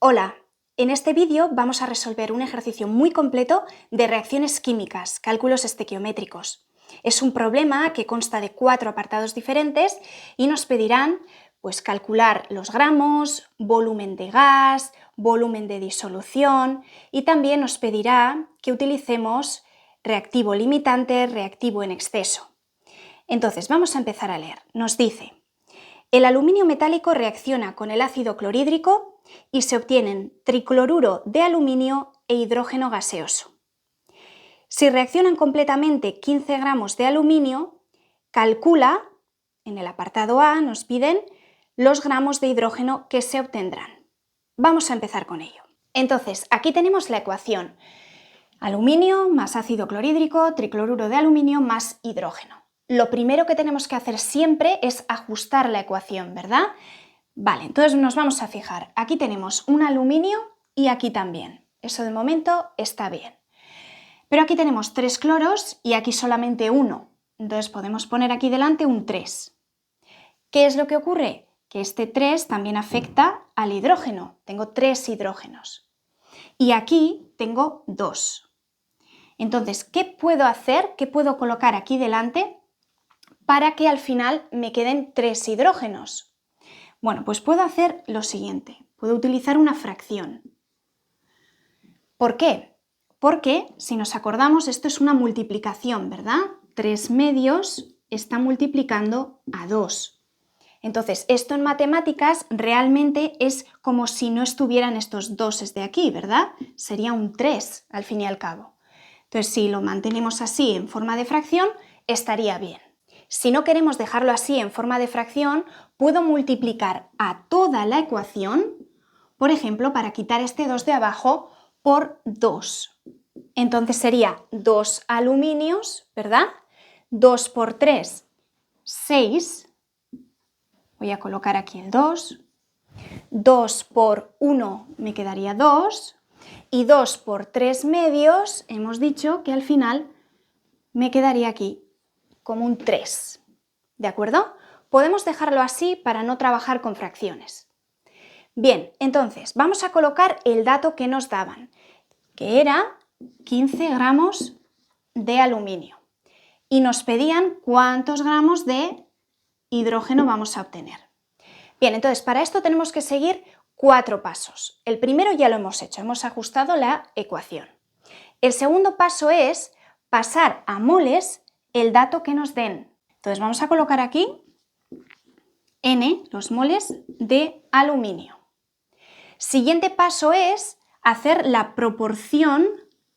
Hola, en este vídeo vamos a resolver un ejercicio muy completo de reacciones químicas, cálculos estequiométricos. Es un problema que consta de 4 apartados diferentes y nos pedirán calcular los gramos, volumen de gas, volumen de disolución y también nos pedirá que utilicemos reactivo limitante, reactivo en exceso. Entonces vamos a empezar a leer. Nos dice: el aluminio metálico reacciona con el ácido clorhídrico y se obtienen tricloruro de aluminio e hidrógeno gaseoso. Si reaccionan completamente 15 gramos de aluminio, calcula, en el apartado A nos piden los gramos de hidrógeno que se obtendrán. Vamos a empezar con ello. Entonces, aquí tenemos la ecuación: aluminio más ácido clorhídrico, tricloruro de aluminio más hidrógeno. Lo primero que tenemos que hacer siempre es ajustar la ecuación, ¿verdad? Vale, entonces nos vamos a fijar. Aquí tenemos un aluminio y aquí también. Eso de momento está bien. Pero aquí tenemos 3 cloros y aquí solamente 1. Entonces podemos poner aquí delante un 3. ¿Qué es lo que ocurre? Que este 3 también afecta al hidrógeno. Tengo 3 hidrógenos. Y aquí tengo 2. Entonces, ¿qué puedo hacer? ¿Qué puedo colocar aquí delante para que al final me queden 3 hidrógenos? Bueno, pues puedo hacer lo siguiente. Puedo utilizar una fracción. ¿Por qué? Porque, si nos acordamos, esto es una multiplicación, ¿verdad? 3 medios está multiplicando a 2. Entonces, esto en matemáticas realmente es como si no estuvieran estos doses de aquí, ¿verdad? Sería un 3 al fin y al cabo. Entonces, si lo mantenemos así en forma de fracción, estaría bien. Si no queremos dejarlo así en forma de fracción, puedo multiplicar a toda la ecuación, por ejemplo, para quitar este 2 de abajo, por 2. Entonces sería 2 aluminios, ¿verdad? 2 por 3, 6. Voy a colocar aquí el 2. 2 por 1 me quedaría 2. Y 2 por 3 medios, hemos dicho que al final me quedaría aquí como un 3. ¿De acuerdo? Podemos dejarlo así para no trabajar con fracciones. Bien, entonces vamos a colocar el dato que nos daban, que era 15 gramos de aluminio. Y nos pedían cuántos gramos de hidrógeno vamos a obtener. Bien, entonces para esto tenemos que seguir 4 pasos. El primero ya lo hemos hecho, hemos ajustado la ecuación. El segundo paso es pasar a moles el dato que nos den. Entonces vamos a colocar aquí N, los moles de aluminio. Siguiente paso es hacer la proporción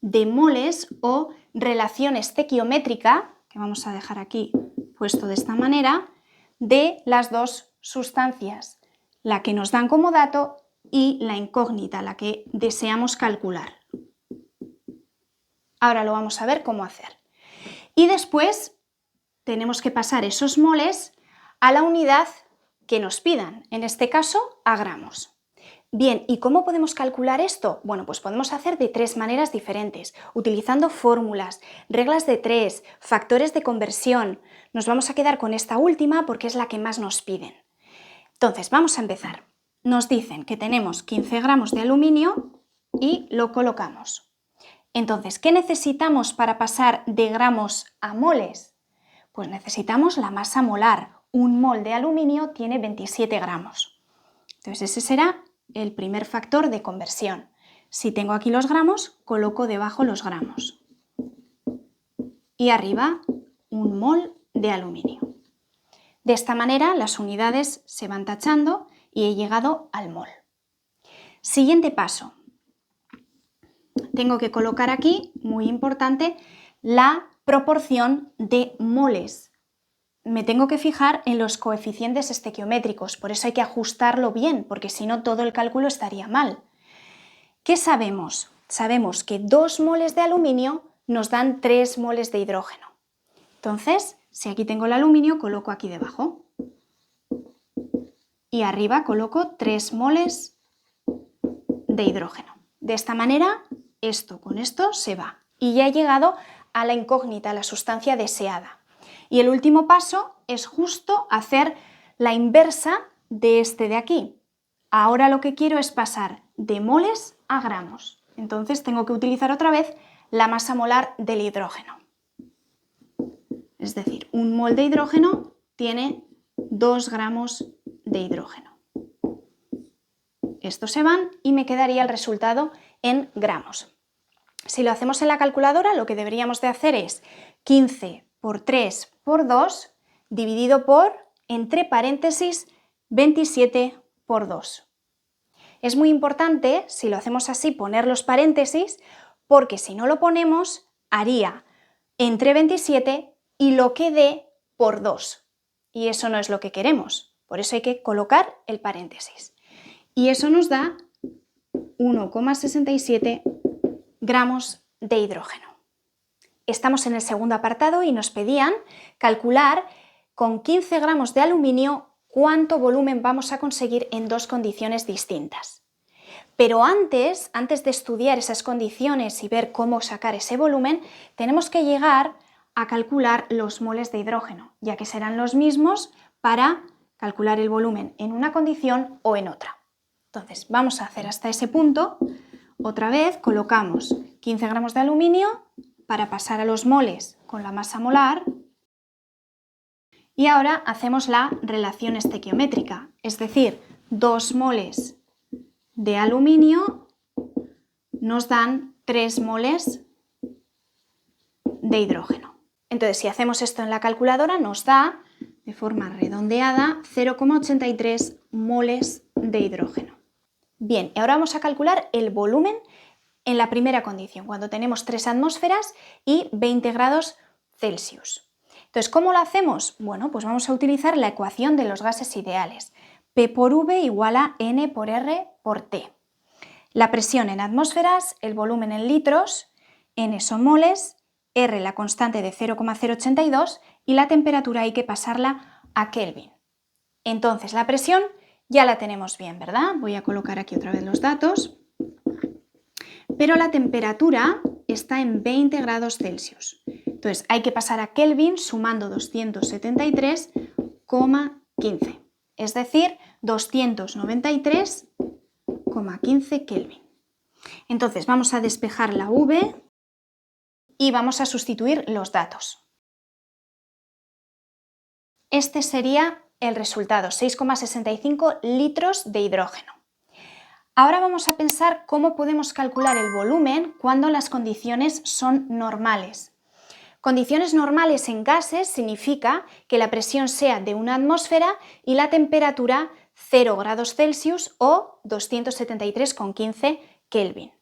de moles o relación estequiométrica, que vamos a dejar aquí puesto de esta manera, de las dos sustancias, la que nos dan como dato y la incógnita, la que deseamos calcular. Ahora lo vamos a ver cómo hacer. Y después tenemos que pasar esos moles a la unidad que nos pidan, en este caso a gramos. Bien, ¿y cómo podemos calcular esto? Bueno, pues podemos hacer de 3 maneras diferentes, utilizando fórmulas, reglas de 3, factores de conversión. Nos vamos a quedar con esta última porque es la que más nos piden. Entonces, vamos a empezar. Nos dicen que tenemos 15 gramos de aluminio y lo colocamos. Entonces, ¿qué necesitamos para pasar de gramos a moles? Pues necesitamos la masa molar. Un mol de aluminio tiene 27 gramos. Entonces, ese será el primer factor de conversión. Si tengo aquí los gramos, coloco debajo los gramos. Y arriba un mol de aluminio. De esta manera las unidades se van tachando y he llegado al mol. Siguiente paso. Tengo que colocar aquí, muy importante, la proporción de moles. Me tengo que fijar en los coeficientes estequiométricos, por eso hay que ajustarlo bien, porque si no todo el cálculo estaría mal. ¿Qué sabemos? Sabemos que 2 moles de aluminio nos dan 3 moles de hidrógeno. Entonces, si aquí tengo el aluminio, coloco aquí debajo. Y arriba coloco 3 moles de hidrógeno. De esta manera, esto con esto se va. Y ya he llegado a la incógnita, a la sustancia deseada. Y el último paso es justo hacer la inversa de este de aquí. Ahora lo que quiero es pasar de moles a gramos. Entonces tengo que utilizar otra vez la masa molar del hidrógeno. Es decir, un mol de hidrógeno tiene 2 gramos de hidrógeno. Estos se van y me quedaría el resultado en gramos. Si lo hacemos en la calculadora, lo que deberíamos de hacer es 15 por 3 por 2 dividido por, entre paréntesis, 27 por 2. Es muy importante, si lo hacemos así, poner los paréntesis, porque si no lo ponemos, haría entre 27 y lo que dé por 2. Y eso no es lo que queremos. Por eso hay que colocar el paréntesis. Y eso nos da 1,67 gramos de hidrógeno. Estamos en el segundo apartado y nos pedían calcular con 15 gramos de aluminio cuánto volumen vamos a conseguir en dos condiciones distintas. Pero antes de estudiar esas condiciones y ver cómo sacar ese volumen, tenemos que llegar a calcular los moles de hidrógeno, ya que serán los mismos para calcular el volumen en una condición o en otra. Entonces, vamos a hacer hasta ese punto. Otra vez colocamos 15 gramos de aluminio para pasar a los moles con la masa molar. Y ahora hacemos la relación estequiométrica, es decir, 2 moles de aluminio nos dan 3 moles de hidrógeno. Entonces, si hacemos esto en la calculadora, nos da, de forma redondeada, 0,83 moles de hidrógeno. Bien, ahora vamos a calcular el volumen en la primera condición, cuando tenemos 3 atmósferas y 20 grados Celsius. Entonces, ¿cómo lo hacemos? Bueno, pues vamos a utilizar la ecuación de los gases ideales. P por V igual a N por R por T. La presión en atmósferas, el volumen en litros, N son moles, R la constante de 0,082 y la temperatura hay que pasarla a Kelvin. Entonces, la presión ya la tenemos bien, ¿verdad? Voy a colocar aquí otra vez los datos. Pero la temperatura está en 20 grados Celsius. Entonces, hay que pasar a Kelvin sumando 273,15. Es decir, 293,15 Kelvin. Entonces, vamos a despejar la V y vamos a sustituir los datos. Este sería el resultado, 6,65 litros de hidrógeno. Ahora vamos a pensar cómo podemos calcular el volumen cuando las condiciones son normales. Condiciones normales en gases significa que la presión sea de una atmósfera y la temperatura 0 grados Celsius o 273,15 Kelvin.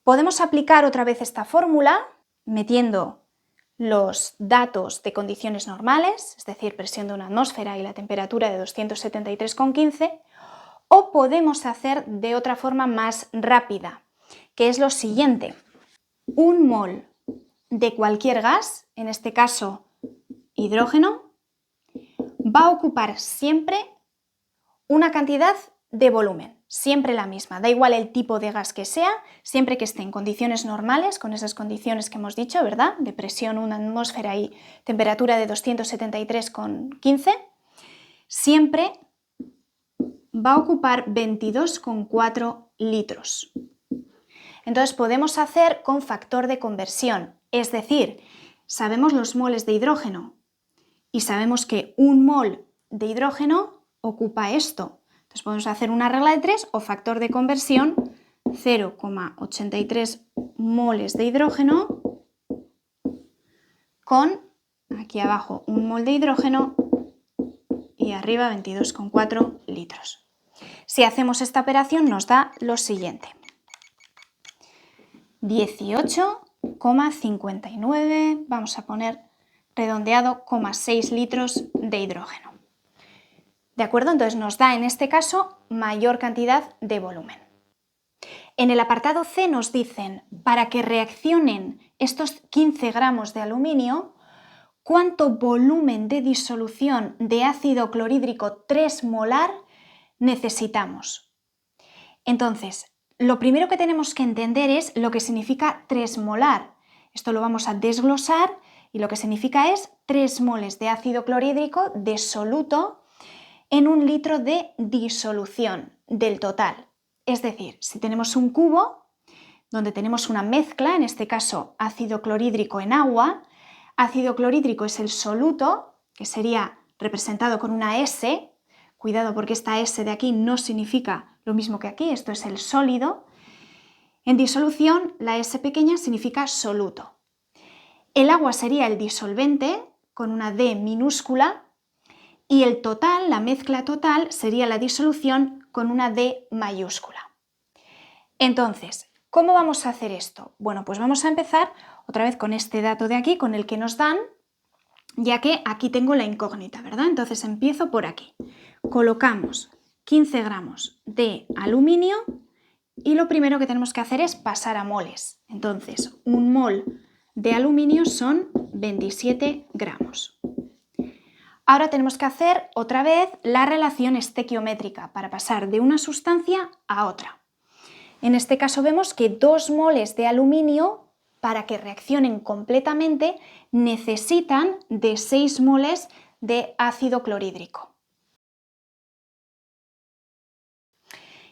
Podemos aplicar otra vez esta fórmula metiendo los datos de condiciones normales, es decir, presión de una atmósfera y la temperatura de 273,15, o podemos hacer de otra forma más rápida, que es lo siguiente. Un mol de cualquier gas, en este caso hidrógeno, va a ocupar siempre una cantidad de volumen, siempre la misma, da igual el tipo de gas que sea, siempre que esté en condiciones normales, con esas condiciones que hemos dicho, ¿verdad? De presión, una atmósfera y temperatura de 273,15, siempre va a ocupar 22,4 litros. Entonces podemos hacer con factor de conversión, es decir, sabemos los moles de hidrógeno y sabemos que un mol de hidrógeno ocupa esto. Entonces podemos hacer una regla de 3 o factor de conversión, 0,83 moles de hidrógeno con, aquí abajo, un mol de hidrógeno y arriba 22,4 litros. Si hacemos esta operación nos da lo siguiente. 18,59, vamos a poner redondeado, 6 litros de hidrógeno. ¿De acuerdo? Entonces nos da en este caso mayor cantidad de volumen. En el apartado C nos dicen, para que reaccionen estos 15 gramos de aluminio, ¿cuánto volumen de disolución de ácido clorhídrico 3 molar necesitamos? Entonces, lo primero que tenemos que entender es lo que significa 3 molar. Esto lo vamos a desglosar y lo que significa es 3 moles de ácido clorhídrico disoluto en 1 litro de disolución del total. Es decir, si tenemos un cubo donde tenemos una mezcla, en este caso ácido clorhídrico en agua, ácido clorhídrico es el soluto, que sería representado con una S, cuidado porque esta S de aquí no significa lo mismo que aquí, esto es el sólido. En disolución, la S pequeña significa soluto. El agua sería el disolvente, con una D minúscula, y el total, la mezcla total, sería la disolución con una D mayúscula. Entonces, ¿cómo vamos a hacer esto? Bueno, pues vamos a empezar otra vez con este dato de aquí, con el que nos dan, ya que aquí tengo la incógnita, ¿verdad? Entonces empiezo por aquí. Colocamos 15 gramos de aluminio y lo primero que tenemos que hacer es pasar a moles. Entonces, un mol de aluminio son 27 gramos. Ahora tenemos que hacer otra vez la relación estequiométrica para pasar de una sustancia a otra. En este caso vemos que 2 moles de aluminio, para que reaccionen completamente, necesitan de 6 moles de ácido clorhídrico.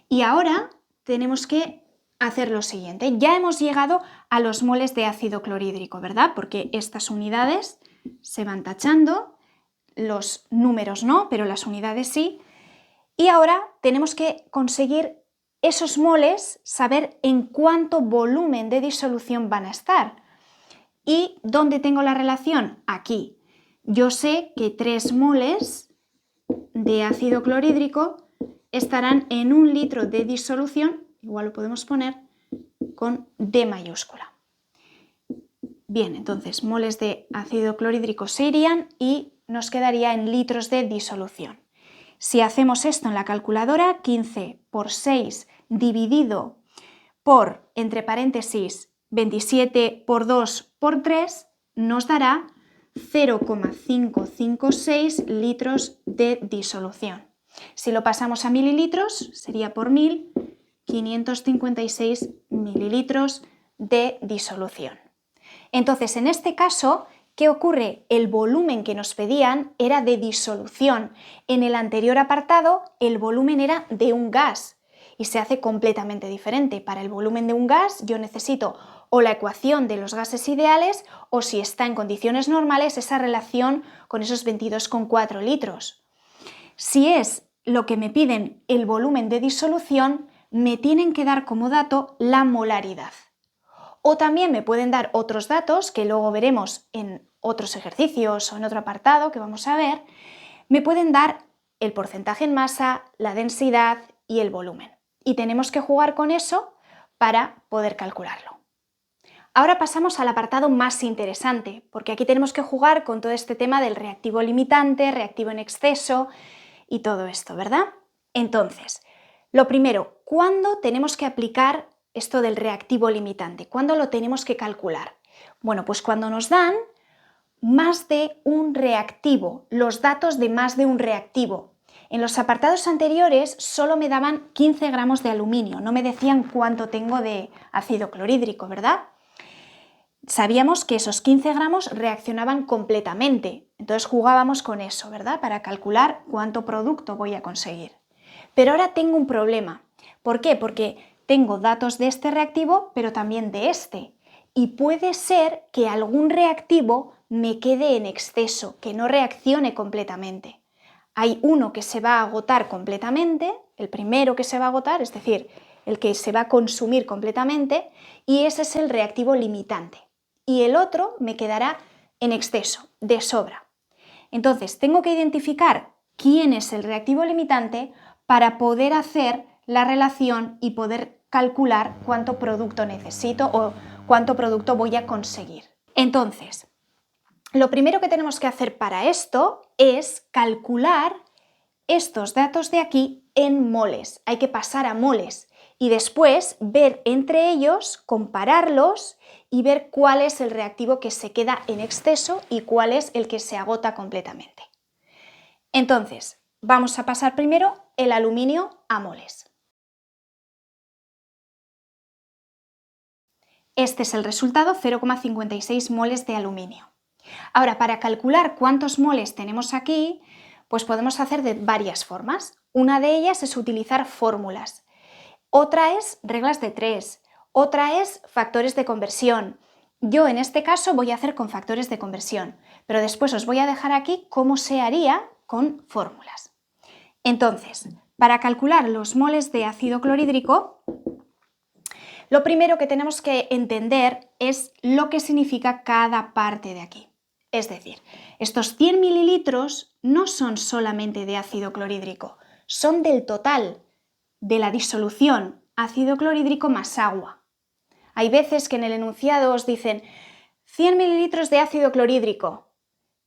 Y ahora tenemos que hacer lo siguiente. Ya hemos llegado a los moles de ácido clorhídrico, ¿verdad? Porque estas unidades se van tachando, los números no, pero las unidades sí. Y ahora tenemos que conseguir esos moles, saber en cuánto volumen de disolución van a estar. ¿Y dónde tengo la relación? Aquí. Yo sé que 3 moles de ácido clorhídrico estarán en 1 litro de disolución, igual lo podemos poner con D mayúscula. Bien, entonces moles de ácido clorhídrico se irían y nos quedaría en litros de disolución. Si hacemos esto en la calculadora, 15 por 6 dividido por, entre paréntesis, 27 por 2 por 3, nos dará 0,556 litros de disolución. Si lo pasamos a mililitros, sería por 1000, 556 mililitros de disolución. Entonces, en este caso, ¿qué ocurre? El volumen que nos pedían era de disolución. En el anterior apartado, el volumen era de un gas y se hace completamente diferente. Para el volumen de un gas, yo necesito o la ecuación de los gases ideales o, si está en condiciones normales, esa relación con esos 22,4 litros. Si es lo que me piden el volumen de disolución, me tienen que dar como dato la molaridad. O también me pueden dar otros datos que luego veremos en otros ejercicios o en otro apartado que vamos a ver. Me pueden dar el porcentaje en masa, la densidad y el volumen. Y tenemos que jugar con eso para poder calcularlo. Ahora pasamos al apartado más interesante, porque aquí tenemos que jugar con todo este tema del reactivo limitante, reactivo en exceso y todo esto, ¿verdad? Entonces, lo primero, ¿cuándo tenemos que aplicar esto del reactivo limitante? ¿Cuándo lo tenemos que calcular? Bueno, pues cuando nos dan más de un reactivo, los datos de más de un reactivo. En los apartados anteriores solo me daban 15 gramos de aluminio, no me decían cuánto tengo de ácido clorhídrico, ¿verdad? Sabíamos que esos 15 gramos reaccionaban completamente, entonces jugábamos con eso, ¿verdad? Para calcular cuánto producto voy a conseguir. Pero ahora tengo un problema. ¿Por qué? Porque tengo datos de este reactivo, pero también de este. Y puede ser que algún reactivo me quede en exceso, que no reaccione completamente. Hay uno que se va a agotar completamente, el primero que se va a agotar, es decir, el que se va a consumir completamente, y ese es el reactivo limitante. Y el otro me quedará en exceso, de sobra. Entonces, tengo que identificar quién es el reactivo limitante para poder hacer la relación y poder calcular cuánto producto necesito o cuánto producto voy a conseguir. Entonces, lo primero que tenemos que hacer para esto es calcular estos datos de aquí en moles. Hay que pasar a moles y después ver entre ellos, compararlos y ver cuál es el reactivo que se queda en exceso y cuál es el que se agota completamente. Entonces, vamos a pasar primero el aluminio a moles. Este es el resultado, 0,56 moles de aluminio. Ahora, para calcular cuántos moles tenemos aquí, pues podemos hacer de varias formas. Una de ellas es utilizar fórmulas. otra es reglas de 3, otra es factores de conversión. Yo en este caso voy a hacer con factores de conversión, pero después os voy a dejar aquí cómo se haría con fórmulas. Entonces, para calcular los moles de ácido clorhídrico, lo primero que tenemos que entender es lo que significa cada parte de aquí. Es decir, estos 100 mililitros no son solamente de ácido clorhídrico, son del total de la disolución ácido clorhídrico más agua. Hay veces que en el enunciado os dicen 100 mililitros de ácido clorhídrico,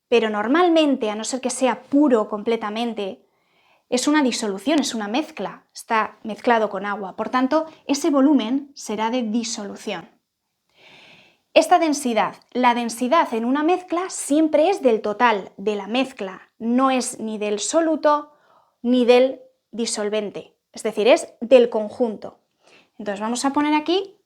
pero normalmente, a no ser que sea puro completamente, es una disolución, es una mezcla, está mezclado con agua. Por tanto, ese volumen será de disolución. Esta densidad, la densidad en una mezcla siempre es del total de la mezcla, no es ni del soluto ni del disolvente, es decir, es del conjunto. Entonces vamos a poner aquí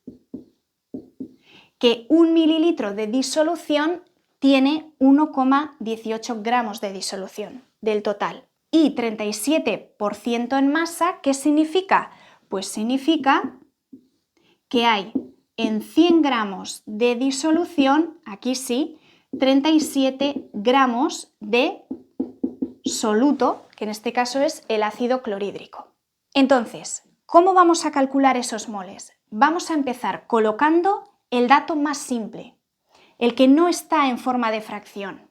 que 1 mililitro de disolución tiene 1,18 gramos de disolución del total. Y 37% en masa, ¿qué significa? Pues significa que hay en 100 gramos de disolución, aquí sí, 37 gramos de soluto, que en este caso es el ácido clorhídrico. Entonces, ¿cómo vamos a calcular esos moles? Vamos a empezar colocando el dato más simple, el que no está en forma de fracción,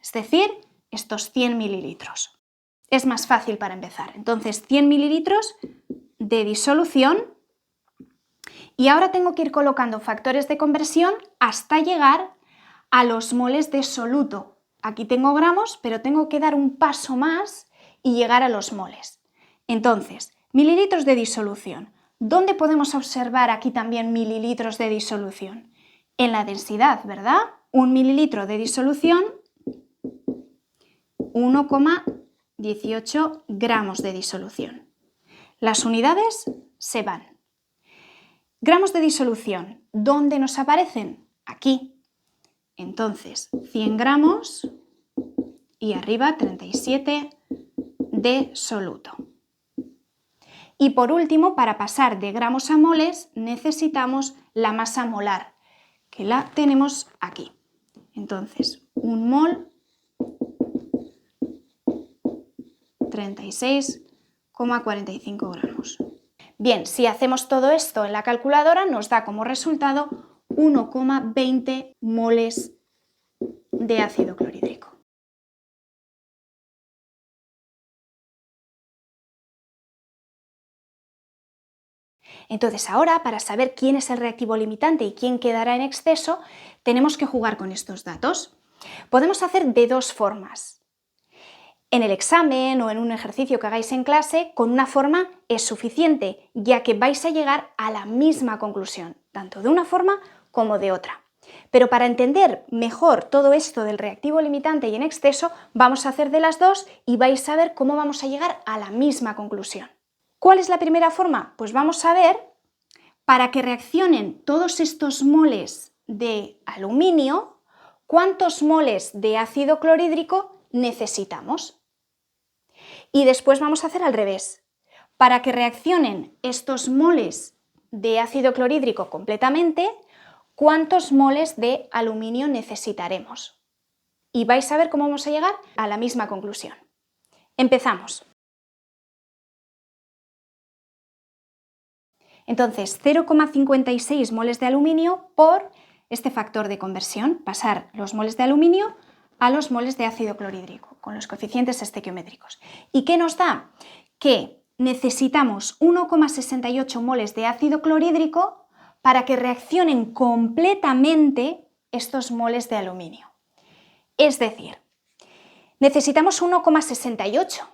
es decir, estos 100 mililitros. Es más fácil para empezar. Entonces, 100 mililitros de disolución y ahora tengo que ir colocando factores de conversión hasta llegar a los moles de soluto. Aquí tengo gramos, pero tengo que dar un paso más y llegar a los moles. Entonces, mililitros de disolución. ¿Dónde podemos observar aquí también mililitros de disolución? En la densidad, ¿verdad? 1 mililitro de disolución, 1,18 gramos de disolución. Las unidades se van. Gramos de disolución, ¿dónde nos aparecen? Aquí. Entonces, 100 gramos y arriba 37 de soluto. Y por último, para pasar de gramos a moles, necesitamos la masa molar, que la tenemos aquí. Entonces, 1 mol, 36,45 gramos. Bien, si hacemos todo esto en la calculadora, nos da como resultado 1,20 moles de ácido clorhídrico. Entonces ahora, para saber quién es el reactivo limitante y quién quedará en exceso, tenemos que jugar con estos datos. Podemos hacer de dos formas. En el examen o en un ejercicio que hagáis en clase, con una forma es suficiente, ya que vais a llegar a la misma conclusión, tanto de una forma como de otra. Pero para entender mejor todo esto del reactivo limitante y en exceso, vamos a hacer de las dos y vais a ver cómo vamos a llegar a la misma conclusión. ¿Cuál es la primera forma? Pues vamos a ver, para que reaccionen todos estos moles de aluminio, ¿cuántos moles de ácido clorhídrico necesitamos? Y después vamos a hacer al revés. Para que reaccionen estos moles de ácido clorhídrico completamente, ¿cuántos moles de aluminio necesitaremos? Y vais a ver cómo vamos a llegar a la misma conclusión. Empezamos. Entonces, 0,56 moles de aluminio por este factor de conversión, pasar los moles de aluminio a los moles de ácido clorhídrico, con los coeficientes estequiométricos. ¿Y qué nos da? Que necesitamos 1,68 moles de ácido clorhídrico para que reaccionen completamente estos moles de aluminio. Es decir, necesitamos 1,68,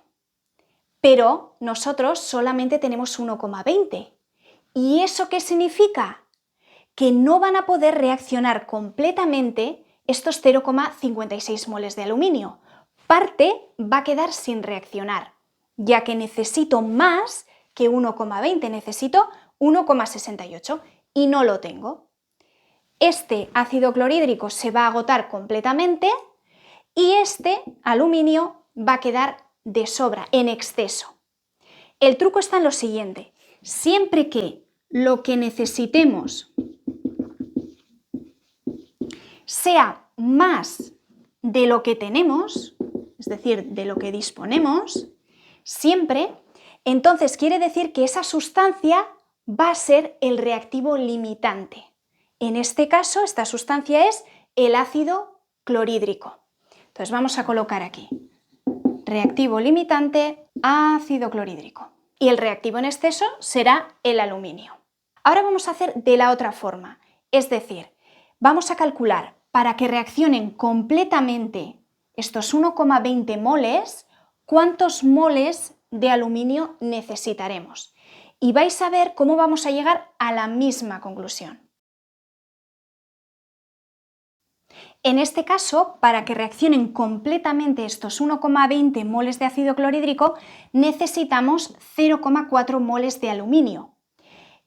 pero nosotros solamente tenemos 1,20. ¿Y eso qué significa? Que no van a poder reaccionar completamente estos 0,56 moles de aluminio. Parte va a quedar sin reaccionar, ya que necesito más que 1,20, necesito 1,68 y no lo tengo. Este ácido clorhídrico se va a agotar completamente y este aluminio va a quedar de sobra, en exceso. El truco está en lo siguiente. siempre que lo que necesitemos sea más de lo que tenemos, es decir, de lo que disponemos, siempre, entonces quiere decir que esa sustancia va a ser el reactivo limitante. En este caso, esta sustancia es el ácido clorhídrico. Entonces vamos a colocar aquí reactivo limitante, ácido clorhídrico. Y el reactivo en exceso será el aluminio. Ahora vamos a hacer de la otra forma, es decir, vamos a calcular para que reaccionen completamente estos 1,20 moles, cuántos moles de aluminio necesitaremos. Y vais a ver cómo vamos a llegar a la misma conclusión. En este caso, para que reaccionen completamente estos 1,20 moles de ácido clorhídrico, necesitamos 0,4 moles de aluminio.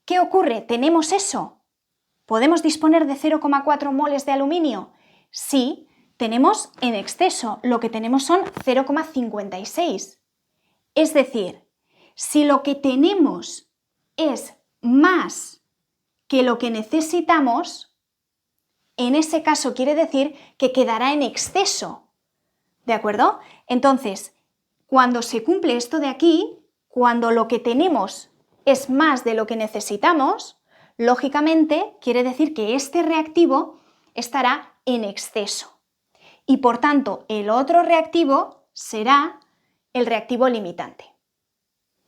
¿Qué ocurre? ¿Tenemos eso? ¿Podemos disponer de 0,4 moles de aluminio? Sí, tenemos en exceso, lo que tenemos son 0,56. Es decir, si lo que tenemos es más que lo que necesitamos, en ese caso quiere decir que quedará en exceso, ¿de acuerdo? Entonces, cuando se cumple esto de aquí, cuando lo que tenemos es más de lo que necesitamos, lógicamente quiere decir que este reactivo estará en exceso y por tanto el otro reactivo será el reactivo limitante.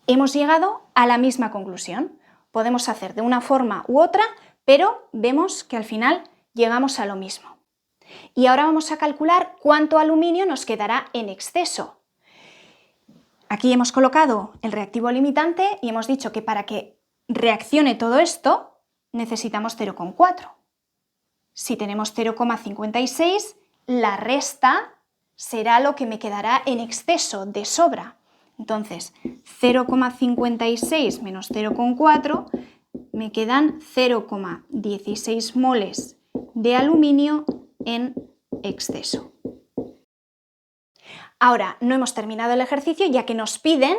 Hemos llegado a la misma conclusión. Podemos hacer de una forma u otra, pero vemos que al final llegamos a lo mismo. Y ahora vamos a calcular cuánto aluminio nos quedará en exceso. Aquí hemos colocado el reactivo limitante y hemos dicho que para que reaccione todo esto necesitamos 0,4. Si tenemos 0,56, la resta será lo que me quedará en exceso, de sobra. Entonces, 0,56 menos 0,4 me quedan 0,16 moles de aluminio en exceso. Ahora, no hemos terminado el ejercicio ya que nos piden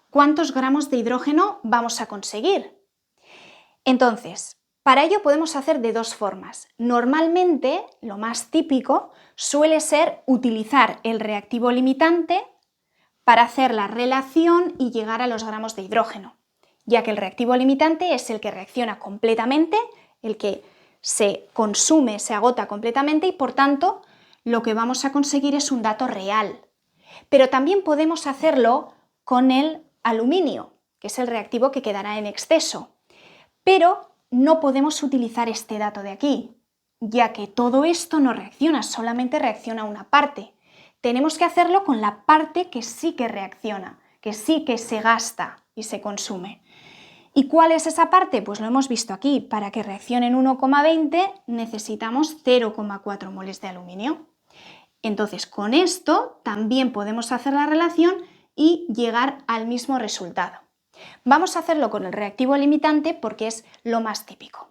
cuántos gramos de hidrógeno vamos a conseguir. Entonces, para ello podemos hacer de dos formas. Normalmente, lo más típico suele ser utilizar el reactivo limitante para hacer la relación y llegar a los gramos de hidrógeno, ya que el reactivo limitante es el que reacciona completamente, el que se consume, se agota completamente y por tanto lo que vamos a conseguir es un dato real. Pero también podemos hacerlo con el aluminio, que es el reactivo que quedará en exceso. Pero no podemos utilizar este dato de aquí, ya que todo esto no reacciona, solamente reacciona una parte. Tenemos que hacerlo con la parte que sí que reacciona, que sí que se gasta y se consume. ¿Y cuál es esa parte? Pues lo hemos visto aquí. Para que reaccionen 1,20 necesitamos 0,4 moles de aluminio. Entonces, con esto también podemos hacer la relación y llegar al mismo resultado. Vamos a hacerlo con el reactivo limitante porque es lo más típico.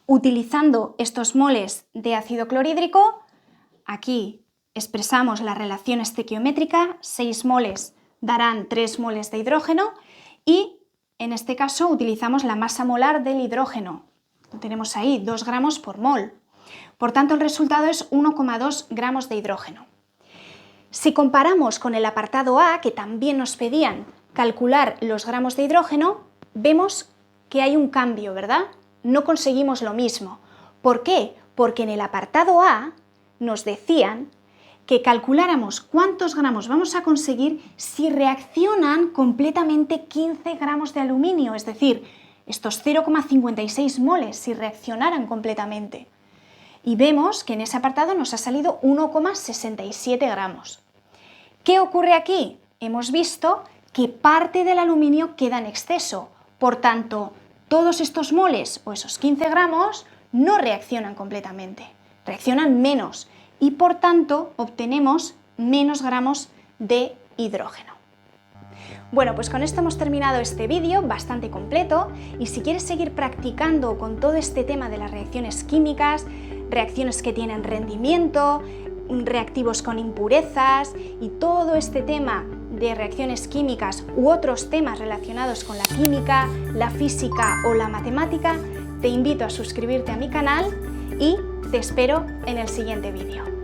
Utilizando estos moles de ácido clorhídrico, aquí expresamos la relación estequiométrica, 6 moles darán 3 moles de hidrógeno y en este caso utilizamos la masa molar del hidrógeno. Lo tenemos ahí, 2 gramos por mol. Por tanto, el resultado es 1,2 gramos de hidrógeno. Si comparamos con el apartado A, que también nos pedían calcular los gramos de hidrógeno, vemos que hay un cambio, ¿verdad? No conseguimos lo mismo. ¿Por qué? Porque en el apartado A nos decían que calculáramos cuántos gramos vamos a conseguir si reaccionan completamente 15 gramos de aluminio, es decir, estos 0,56 moles si reaccionaran completamente. Y vemos que en ese apartado nos ha salido 1,67 gramos. ¿Qué ocurre aquí? Hemos visto que parte del aluminio queda en exceso, por tanto, todos estos moles o esos 15 gramos no reaccionan completamente, reaccionan menos y por tanto obtenemos menos gramos de hidrógeno. Bueno, pues con esto hemos terminado este vídeo bastante completo y si quieres seguir practicando con todo este tema de las reacciones químicas, reacciones que tienen rendimiento, reactivos con impurezas y todo este tema de reacciones químicas u otros temas relacionados con la química, la física o la matemática, te invito a suscribirte a mi canal y te espero en el siguiente vídeo.